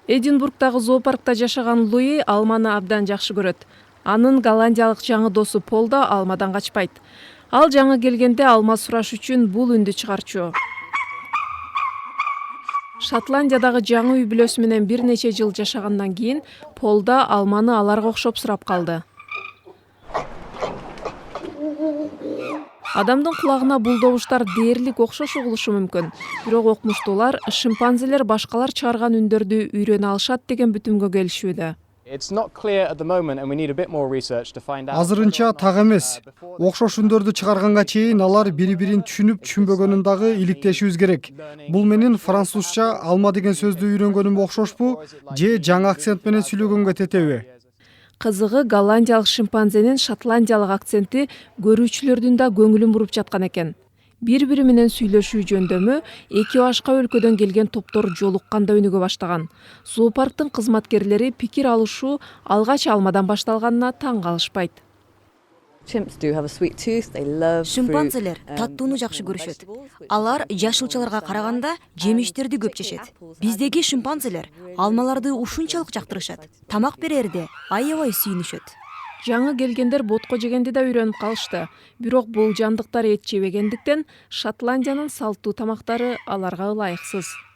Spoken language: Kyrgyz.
Эдинбургдагы зоопаркта жашаган Луи алманы абдан жакшы көрөт. Анын голландиялык жаңы досу Пол да алмадан качпайт. Ал жаңы келгенде алма сураш үчүн бул үндү чыгарчу. Шотландиядагы жаңы үй бүлөсү менен бир нече жыл жашагандан кийин Пол да алманы аларга окшоп сурап калды. Адамдын кулагына бул добуштар дээрлик окшош угулушу мүмкүн. Бирок окумуштуулар шимпанзелер башкалар чыгарган үндөрдү үйрөнө алышат деген бүтүмгө келишүүдө. Азырынча так эмес. Окшош үндөрдү чыгарганга чейин алар бири-бирин түшүнүп түшүнбөгөнүн дагы иликтешибиз керек. Бул менин французча алма деген сөздү үйрөнгөнүм окшошпу же жаңы акцент менен сүйлөгөнгө тетеби? Кызыгы, голландиялык шимпанзенин шотландиялык акценти көрүүчүлөрдүн да көңүлүн буруп жаткан экен. Бири-бири менен сүйлөшүү жөндөмү эки башка өлкөдөн келген топтор жолукканда өнүгө баштаган. Зоопарктын кызматкерлери пикир алышуу алгач алмадан башталганына таң калышпайт. Шимпанзелер таттууну жакшы көрүшөт. Алар жашылчаларга караганда жемиштерди көп жешет. Биздеги шимпанзелер алмаларды ушунчалык жактырышат. Тамак берерде аябай сүйүнүшөт. Жаңы келгендер ботко жегенди да үйрөнүп калышты. Бирок бул жандыктар эт жебегендиктен Шотландиянын салттуу тамактары аларга ылайыксыз.